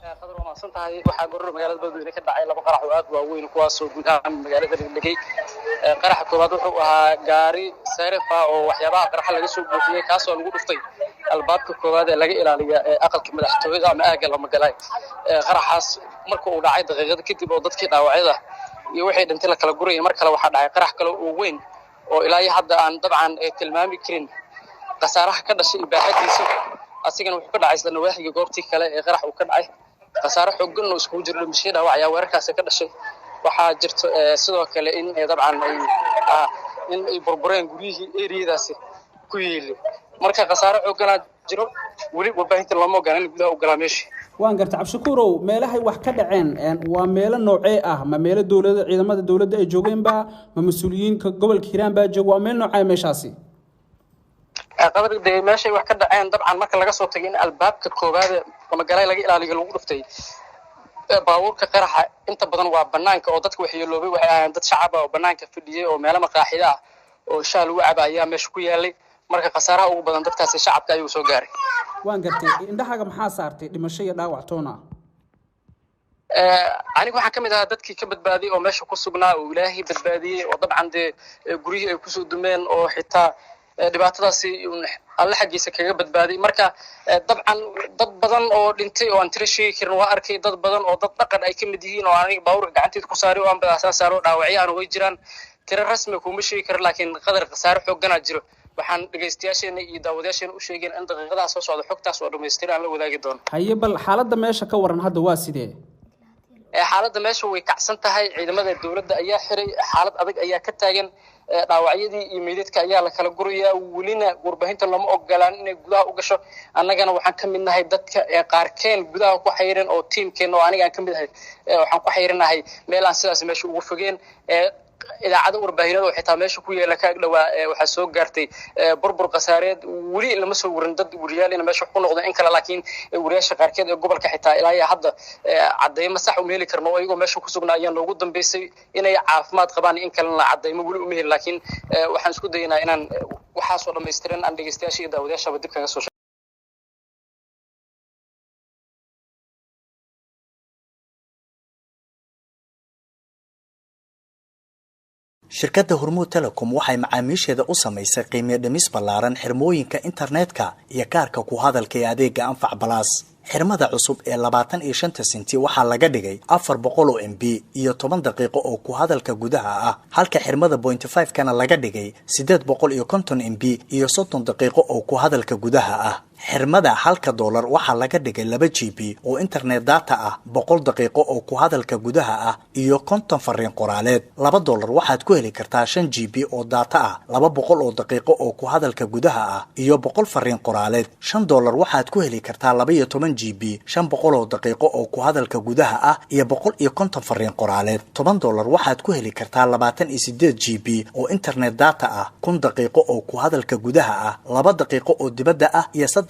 qadar waa maasan tahay waxaa goor magaalada Beledweyne ka dhacay laba qarax oo aad waaweyn kuwaas oo gudaha magaalada dhigay qaraxa koowaad wuxuu ahaa gaari sarefa oo waxyaabaha qaraxa laga soo buuxiyay kaas oo lagu dhuftay albaabka koowaad ee laga ilaaliyo aqalka madaxtooyada ama aaga lama galay qaraxaas markuu uu dhacay daqiiqad kadib oo dadkii dhaawacyada iyo wixii dhintay la kala gurayay mar kale waxa dhacay qarax kale oo weyn oo ilaa hadda aan dabcan tilmaami karin qasaaraha ka dhashay baaxadiisa asigana wuxuu ka dhacay isla nawaaxiga goobtii kale ee qarax uu ka dhacay qasaaro xooggan oo isku jiro dhimasho dhaawacyo weerarkaas ka dhashay waxaa jirto sidoo kale in dabcan ay burbureen guriyihii eeriyadaasi ku yeelay marka qasaaro xooggan jiro wali warbaahinta lama ogolaan in gudaha u galaa meesha waan gartay Cabshakuurow meelahay wax ka dhaceen waa meelo noocee ah ma meelo dawladda ciidamada dawladda ay joogeen ba ma mas'uuliyiinka gobolka Hiiraan baa joog waa meel noocee meeshaasi qadar meeshay wax ka dhaceen dabcan marka laga soo tagay in albaabka koowaad ama galay laga ilaaliyo lagu dhuftay baabuurka qaraxa inta badan waa banaanka oo dadku waxay yeeloobay waxay ahaayeen dad shacab ah oo banaanka fadhiyay oo meelo maqaaxida ah oo shaal u cabaya meesha ku yaalay marka qasaaraha ugu badan dadkaas shacabka ayuu soo gaaray waan gartay indhahaga maxaa saartay dhimasho iyo dhaawac toona anigu waxaan kamid ahaa dadkii ka badbaaday oo meesha ku sugnaa oo Ilaahay badbaadiyay oo dabcan guriyihii ay ku soo dumeen oo xitaa dhibaatadaasi alla xaqiisa kaga badbaaday marka dabcan dad badan oo dhintay oo aan tirashii karin waa arkay dad badan oo dad dhaqan ay kamid yihiin oo aniga baawurka gacanteed ku saaray oo aan badaasan saaro dhaawacyo aan way jiraan tira rasmi kuma sheegi karin laakiin qadar qasaaro xooggan jiro waxaan dhageystayaasheena iyo daawadayaasheena u sheegeen in daqiiqadaas soo socdo xogtaas oo dhameystiran aan la wadaagi doono haye bal xaaladda meesha ka waran hadda waa sidee xaaladda meesha way kacsan tahay ciidamada dawladda ayaa xiray xaalad adag ayaa ka taagan dhaawacyadii iyo meydadka ayaa la kala gurayaa welina warbaahinta lama ogolaan inay gudaha u gasho annagana waxaan ka mid nahay dadka qaarkeen gudaha ku xayran oo tiimkeena oo aniga aan ka mid ahay waxaan ku xayranahay meel aan sidaas meesha ugu fogeen idaacada warbaahinada oo xitaa meesha ku yeela ka dhawaa waxa soo gaartay burbur qasaareed wali lama soo warin dad wariyaalina meesha ku noqdo in kala laakiin wariyaasha qaarkeed ee gobolka xitaa ilaa hadda cadeymo sax u meeli karno ayagoo meesha ku sugnaa ayaa noogu dambeysay inay caafimaad qabaan in kalena cadeymo wali u meeli laakiin waxaan isku daynaa inaan waxaas oo dhameystiran aan dhageystayaasha iyo daawadayaasha dib kaga soo shirkadda Hormuud Telecom waxay macaamiisheeda u samaysay qiimo dhimis ballaaran xirmooyinka internetka iyo kaarka ku hadalka ee adeega Anfac Plus xirmada cusub ee 25 senti waxaa laga dhigay 400 MB iyo 10 daqiiqo oo ku hadalka gudaha ah halka xirmada 0.5 kana laga dhigay 850 MB iyo 30 daqiiqo oo ku hadalka gudaha ah xirmada $1 waxaa laga dhigay 2 GB oo internet data ah 100 daqiiqo oo ku hadalka gudaha ah iyo 50 fariin qoraaleed $2 waxaad ku heli kartaa 5 GB oo data ah 200 oo daqiiqo oo ku hadalka gudaha ah iyo 100 fariin qoraaleed $5 waxaad ku heli kartaa 12 GB 500 oo daqiiqo oo ku hadalka gudaha ah iyo 150 fariin qoraaleed $10 waxaad ku heli kartaa 28 GB oo internet data ah 1000 daqiiqo oo ku hadalka gudaha ah 2 daqiiqo oo dibadda ah iyo 300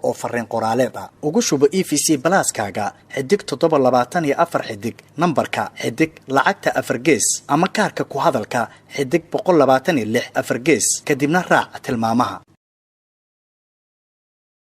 oo fariin qoraaleed ah ugu shubo EVC Plus-kaaga xidig 724 xidig nambarka xidig lacagta 4 gees ama kaarka ku hadalka xidig 126 4 gees kadibna raac tilmaamaha